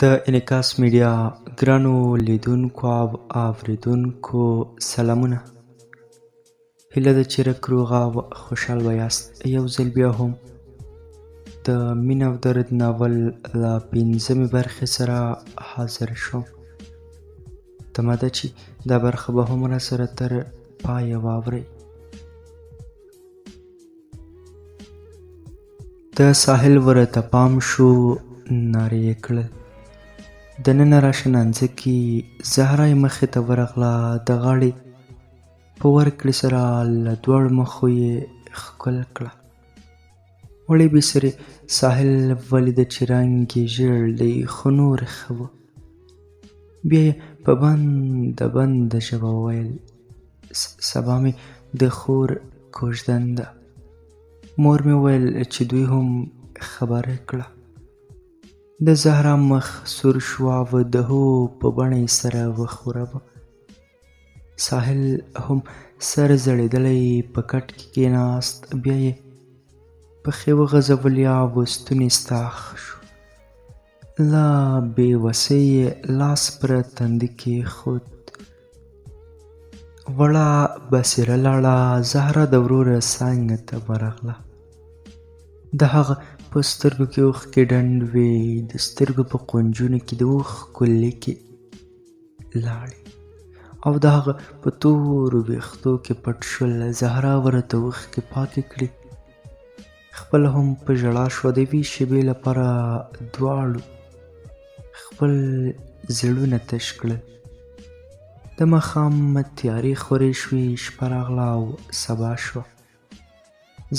د انعکاس میډیا ګرانو لیدونکو او اوریدونکو سلامونه. هیله ده چې رک روغ او خوشحال به یاست. یو ځل بیا هم د مینه او درد ناول له 5مې برخې سره حاضر شوم. تمه ده چې دا برخه به هم راسره تر پایه واورئ. د ساحل ورته پام شو، نارې یې کړل: دننه راشه نانځکې. زهرا یې مخې ته ورغله، د غاړې په ورکړې سره له دواړو مخو یې ښکل کړه. وړې بې سرې ساحل ولیده چې رنګ یې ژیړ دی، خو نور ښه و. بیا یې په بنده ژبه وویل: سبا مې د خور کوژدن ده. مور مې وویل چې دوی هم خبره کړه. د زهرا مخ سور شو او د هو په بڼه یې سره وښوراوه. ساحل هم سر ځړېدلی په کټ کې کېناست. بیا یې پښې وغځولې او ستونی ستاخ شو. له بې وسۍ یې لاس پر تندي کېښود. وړه بصیره لاړه. زهرا د ورور څنګ ته ورغله. د هغه په سترګو کې اوښکې ډنډ وې، د سترګو په قونجونو کې د اوښکو لیکې لاړې، او د هغه په تورو ویښتو کې پټ شول. زهرا ورته اوښکې پاکې کړې، خپله هم په ژړا شوه. د یوې شېبې لپاره دواړو خپل زړونه تش کړل. د ماښام تیارې خورې شوې، شپه راغله او سبا شوه.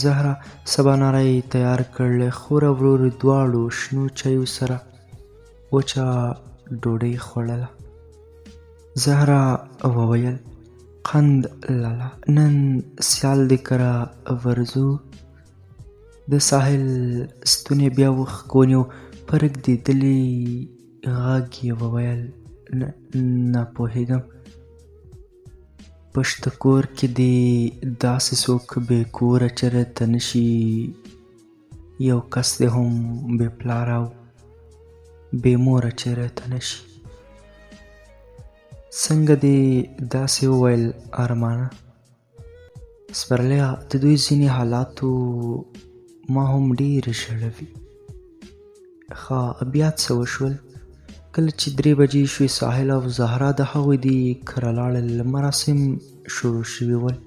زهرا سباناری تیار کړ. خور او ورور دواړو شنو چایو سره وچه ډوډۍ خوړله. زهرا وویل: قند لاله، نن سیال دې کره ورځو. د ساحل ستونی بیا وښکه ونیو. په رګېدلي غږ یې وویل: نه پوهېږم. په شته کور کې دې داسې څوک بې کوره چېرته نه شي. یو کس دې هم بې پلاره او بې موره چېرته نه شي. څنګه دې داسې وویل ارمانه؟ سپرليه، د دوی ځینې حالاتو ما هم ډېرې ژړوي. ښه، بیا څه وشول؟ کله چې 3 بجې شوې، ساحل او زهرا د هغوی د کره لاړل. مراسم شروع شوي ول.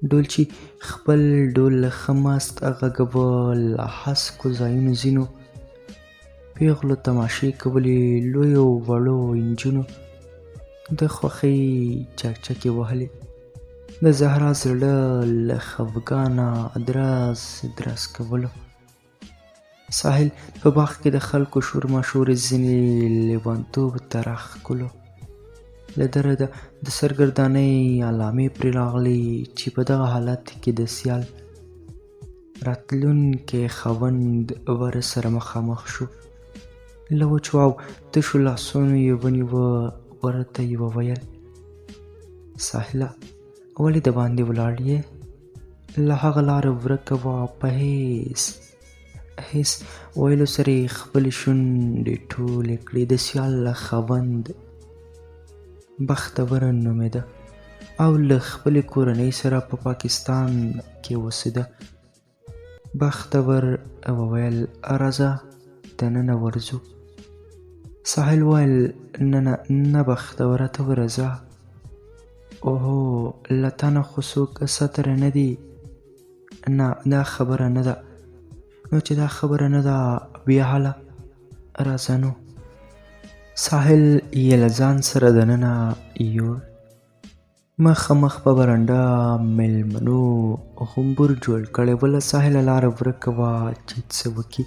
ډولچي خپل ډول ښه مست غږاوه. له هسکو ځایونو ځینو پیغلو تماشې کولې. لویو وړو نجونو د خوښۍ چکچکې وهلې. د زهرا زړه له خفګانه درز کولو. ساحل په باغ کې د خلکو شور ماشور ځینې لیونتوب ته راښکلو. له درده د سرګردانۍ علامې پرې راغلې چې په دغه حالت کې د سیال راتلونکی خاوند ورسره مخامخ شو. له وچو او تشو لاسونو یې ونیوه. ورته یې وویل: ساحله، ولې د باندې ولاړ یې؟ له هغه لاره ورکه وه. په هېڅ ویلو سره یې خپلې شونډې ټولې کړې. د سیال خاوند بختور نومېده او له خپلې کورنۍ سره په پاکستان کې اوسېده. بختور وویل: راځه دننه ورځو. ساحل وویل: نه بختوره، ته ورځه. اوهو، له تا نه خو څوک ستره نه دي. نه، دا خبره نه ده. نو چې دا خبره نه ده، بیا هله راځه نو. ساحل یې له ځان سره دننه یوړ. مخامخ په برنډه مېلمنو غومبر جوړ کړی و. له ساحله لاره ورکه وه چې څه وکړي.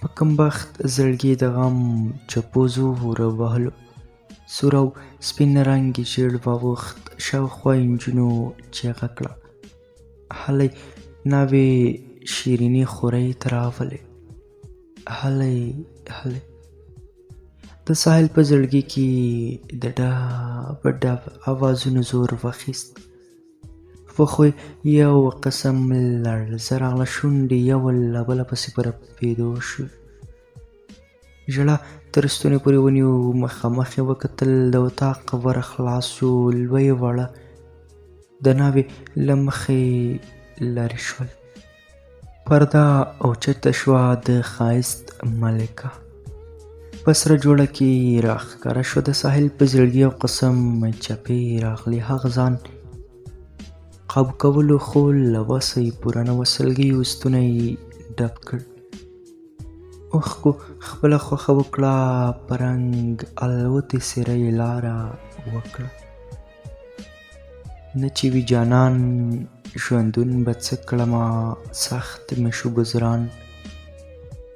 په کمبخت زړګي د غم چپو زور وهلو. سور او سپین رنګ یې ژیړ واوښت. شاوخوا نجونو چیغه کړه: هلئ، ناوې شیریني خورۍ ته راولئ، هلئ. د ساحل په زړګي کې د ډب اوازونو زور واخیست. په خو یو قسم لړزه راغله. شونډې یو له بله پسې په رپېدو شوې. ژړا تر ستوني پورې ونیو. مخامخ یې وکتل، د اطاق ور خلاص شو. لوی واړه د ناوې له مخې لرې شول. پرده اوچته شوه. د ښایست ملکه په سره جوړه کې راښکاره شوه. د ساحل په زړګي او قسم چپې راغلې. هغه ځان قابو کولو خو له وسه یې پوره نه وه. سلګیو ستونی یې ډب کړ. اوښکو خپله خوښه وکړه. په رنګ الوتې څېره یې لاره وکړه. نه چې وي جانان ژوندون به څه کړمه، سخت مې شو ګزران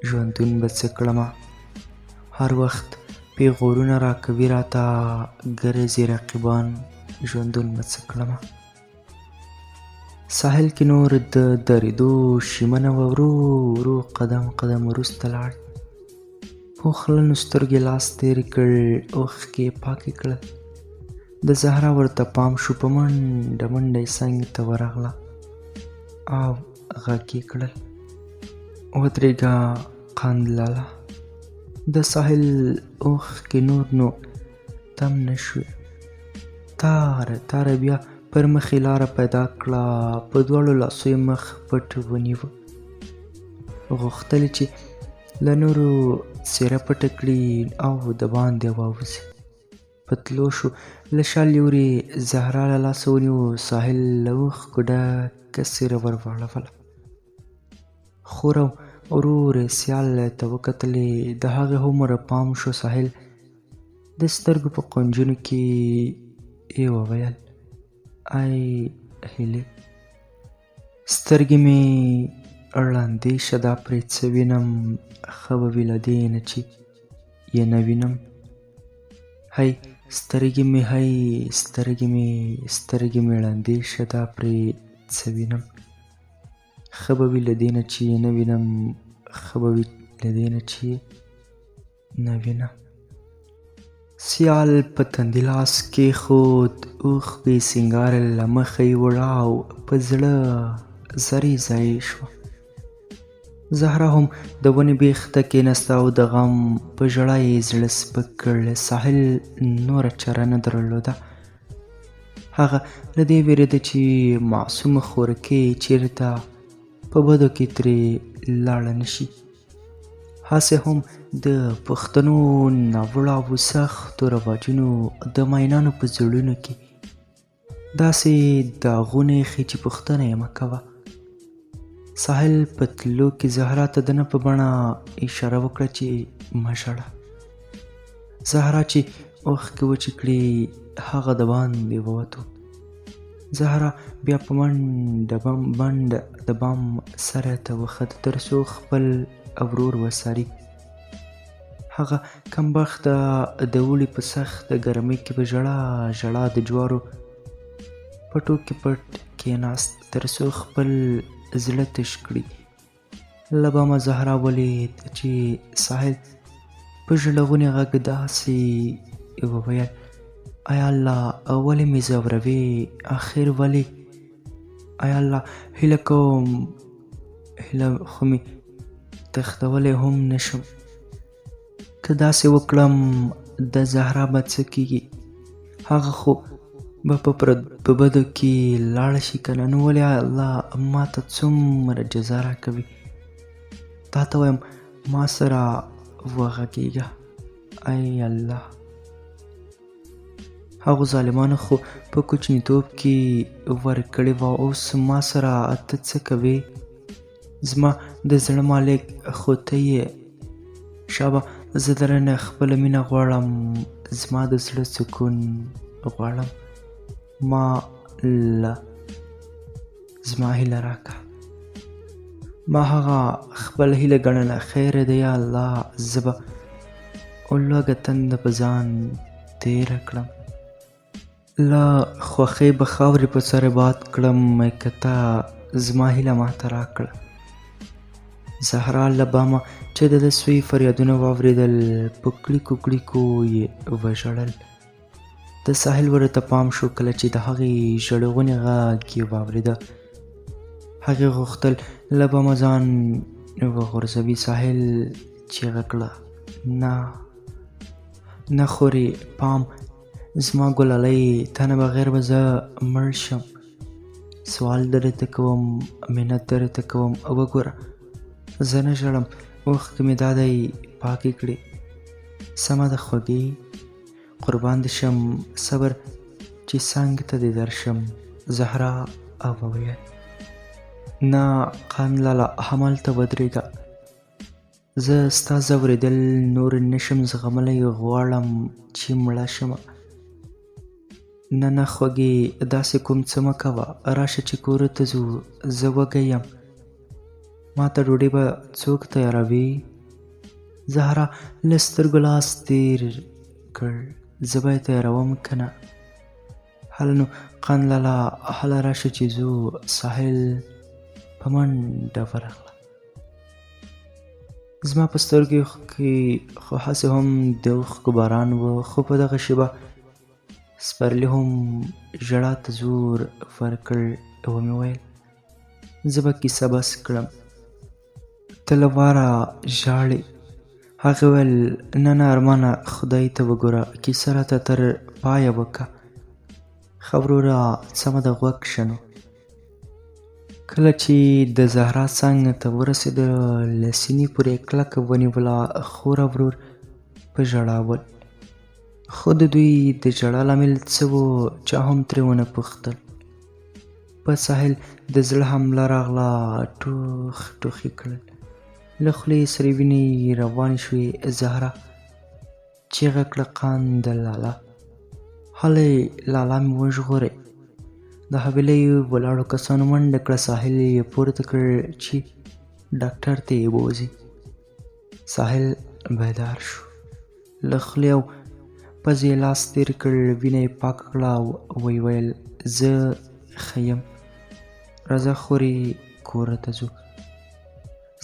ژوندون به څه کړمه. هر وخت پیغورونه راکوي راته ګرځي رقیبان ژوندون به څه کړمه. ساحل کې نور د درېدو شیمنه وه. ورو ورو قدم قدم وروسته لاړ. پوخ لنو سترګې لاس تېرې کړ. اوښکې پاکې کړل. د زهرا ورته پام شو. په منډه منډه یې څنګ ته ورغله او غږ یې کړل: ودرېږه قندلاله. د ساحل اوښکې نور نو تم نه شوې. تاره تاره بیا پر مخ یې لاره پیدا کړه. په دواړو لاسو یې مخ پټ ونیوه. غوښتل یې چې له نورو څېره پټه کړي او د باندې واوځي. په تلو شو. له شا لوري زهرا له لاسه ونیو. ساحل له اوښکو ډکه څېره ور واړوله. خور او ورور یې سیال ته وکتلې. د هغې هومره پام شو. ساحل د سترګو په قنجونو کې یې وویل: ای هیلې، سترګې مې ړندې شه، دا پرې څه وینم؟ ښه به وي له دې نه چې یې نه وینم. هی سترګې مې، هی سترګې مې، سترګې مې ړندې شه، دا پرې څه وینم؟ ښه به وي له دې نه چې یې نه وینم، ښه به وي له دې نه چې یې نه وینم. سیال په تندي لاس کېښود. اوښکې سینګار له مخه یې وړاو. په زړه زری ځای شوه. زهرا هم د ونې بیخته کېناسته او د غم په ژړا یې زړه سپک کړ. ساحل نوره چاره نه درلوده. هغه له دې وېرېده چې معصومه خورکۍ چېرته په بدو کې ترې لاړه نه شي. هسې هم د پښتنو ناوړه او سختو رواجونو د مینانو په زړونو کې داسې داغونه ایښي چې پوښتنه یې مه کوه. ساحل په تلو کې زهرا ته د نه په بڼه اشاره وکړه چې مه ژړه. زهرا چې اوښکې وچې کړې، هغه د باندې ووتو. زهرا بیا په منډه د بام سره ته وخته تر څو خپل ورور وڅاري. هغه کمبخته د اوړي په سخته ګرمۍ کې په ژړا ژړا د جوارو پټو کې پټ کېناست تر څو خپل زړه تش کړي. له بامه زهرا ولید چې ساحل په ژړغوني غږ داسې وویل: ای الله، ولې مې ځوروې؟ آخر ولې؟ ای الله، هیله کوم، هیله خو مې تښتولی هم نشم. که داسې وکړم د زهرا به څه کېږي؟ هغه خو به په بدو کې لاړه شي که نه؟ نو ولې الله ما ته څومره جزا راکوي؟ تا ته وایم ما سره وغږېږه. ای الله، هغو ظالمانو خو په کوچنیتوب کې ورکړې وه، اوس ما سره ته څه کوې؟ زما د زړه مالک خو ته یې. شابه، زه درنه خپله مینه غواړم، زما د زړه سکون غواړم. ما له زما هیله راکه. ما هغه خپل هیله ګڼله. خیره ده یا الله، زه به لږه تنده په ځان تېره کړم. له خوښۍ به خاورې په سر باد کړم که ته زما هیله ماته راکړه. زهرا له بامه چې د سوی فریادونه واورېدل، په کړیکو کړیکو یې وژړل. د ساحل ورته پام شو. کله چې د هغې ژړغونی غږ یې واورېده، هغې غوښتل له بامه ځان وغورځوي. ساحل چیغه کړه: نه نه خورې پام، زما ګلالۍ تا نه بغیر به زه مړ شم. سوال درته کوم، منت درته کوم، وګوره زه نه ژړم، اوښکې مې دا دی پاکې کړې. سمه ده خوږې، قربان دې شم، صبر چې څنګ ته دې درشم. زهرا وویل نه قند لالا همالته ودرېږه، زه ستا ځورېدل نور نشم زغملی، غواړم چې مړه شمه. نه نه خوږې داسې کوم څه مه کوه، راشه چې کور ته ځو، زه وږی یم. ما ته ډوډۍ به څوک تیاروي؟ زهرا له سترګو لاس تېر کړ، زه به یې تیاروم که نه؟ هله نو قند لالا هله راشه چې ځو. ساحل په منډه ورغله. زما په سترګو کې خو هسې هم د اوښکو باران و، خو په دغه شېبه سپرلي هم ژړا ته زور ورکړ. ومې ویل زه به کیسه بس کړم، ته له واره ژاړې. هغې ویل نه نه ارمانه خدای ته وګوره، کیسه راته تر پایه وکړه. ښه وروره سمه ده غوږ شه نو. کله چې د زهرا څنګ ته ورسېده له سینې پورې کلکه ونیوله. خور او ورور په ژړا ول، خو د دوی د ژړا لامل څه و چا هم ترې ونه پوښتل. په ساحل د زړه حمله راغله، ټوخ ټوخ یې کړل، له خولې سرې وینې روانې شوې. زهرا چیغه کړه قند لالا، هلئ لالا مې وژغورئ. د حویلۍ ولاړو کسانو منډه کړه، ساحل یې پورته کړ چې ډاکټر ته یې بوځي. ساحل بیدار شو، له خولې او پزې یې لاس تېر کړ، وینه یې پاکه کړه او ویې ویل زه ښه یم، راځه خورې کوره ته ځو.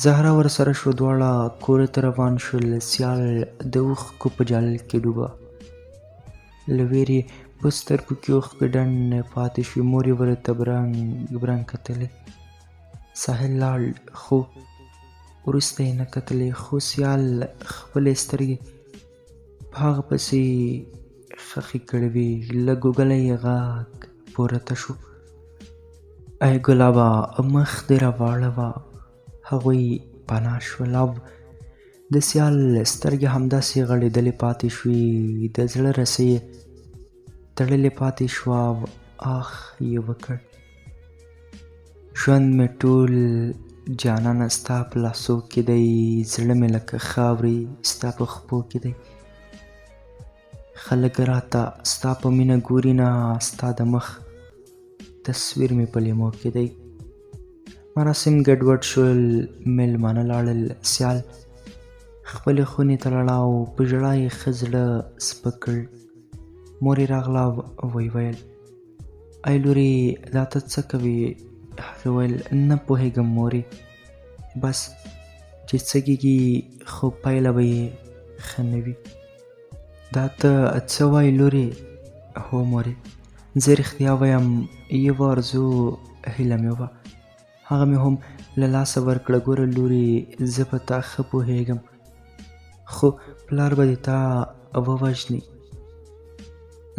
زهرا ورسره شوه، دواړه کور ته روان شول. سیال د اوښکو په جال کې ډوبه، له ویرې په سترګو کې اوښکې ډنډ پاتې شوې. مور یې ورته برنګ برنګ کتلې. ساحل لاړ خو وروسته یې نه کتلې، خو سیال خپلې سترګې په هغه پسې خښې کړې وې. له ګوګله یې غږ پورته شو، ای ګلابه مخ دې راواړوه. هغوی پناه شول او د سیال سترګې همداسې غړېدلې پاتې شوې، د زړه رسۍ یې تړلې پاتې شوه او آخ یې وکړ. ژوند مې ټول جانانه ستا په لاسو کې دی، زړه مې لکه خاورې ستا په خپو کې دی. خلک راته ستا په مینه ګوري نه، ستا د مخ تصویر مې په لیمو کې دی. مراسم ګډوډ شول، میلمانه لاړل. سیال خپلې خونې ته لاړه او په ژړا یې ښه زړه سپک کړ. مور یې راغله او ویې ویل ای لورې دا ته څه کوې؟ هغې ویل نه پوهېږم مورې، بس چې څه کېږي خو پایله به یې ښه نه وي. دا ته څه وایې لورې؟ هو مورې، زه رښتیا وایم یو آرزو هیله مې وه، هغه مې هم له لاسه ورکړه. ګوره لورې زه په تا ښه پوهېږم، خو پلار به دې تا ووژني.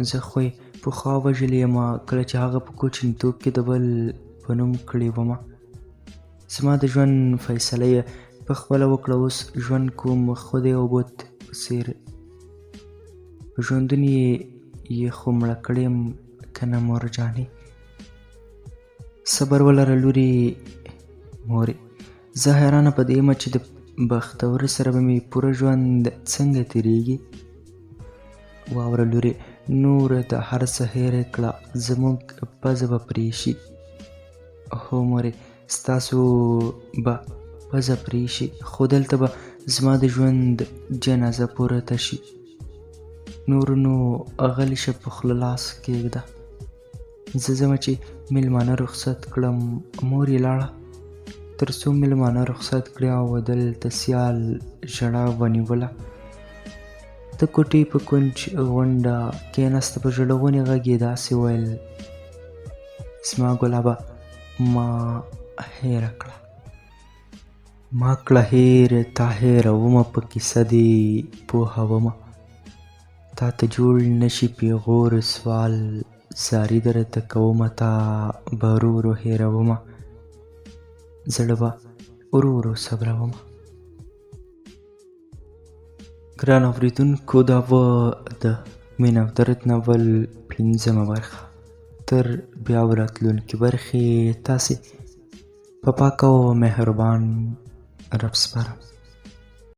زه خو یې پخوا وژلی یم، کله چې هغه په کوچنیتوب کې د بل په نوم کړې ومه. زما د ژوند فیصله یې په خپله وکړه، اوس ژوند کوم خو د یو بت په څېر. په ژوندون یې خو مړه کړې یم که نه مور جانې؟ صبر ولره لورې. مورې زه حیرانه په دې یم چې د بختورې سره به مې پوره ژوند څنګه تېرېږي. واوره لورې، نور د هر څه هېره کړه، زموږ پزه به پرې شي. هو مورې ستاسو به پزه پرې شي، خو دلته به زما د ژوند جنازه پورته شي. نور نو غلی شه، په خوله لاس کېږده. زه ځمه چې میلمانه رخصت کړم. مور یې لاړه تر څو میلمانه رخصت کړي او دلته سیال ژړا ونیوله. د کوټې په کونج غونډه کېناسته، په ژړغوني غږ یې داسې ویل زما ګلابه ما هېره کړه. ما کړه هېر تا هېرومه په کیسه دې پوهومه تا ته جوړ نشي پېغور سوال زاري درته کومه تا به ورو ورو هېرومه زړه به ورو ورو صبرومه. ګران اورېدونکو دا به د مینه او درد ناول 5مه برخه. تر بیا راتلونکې برخې تاسې په پاک او مهربان رب سپارم.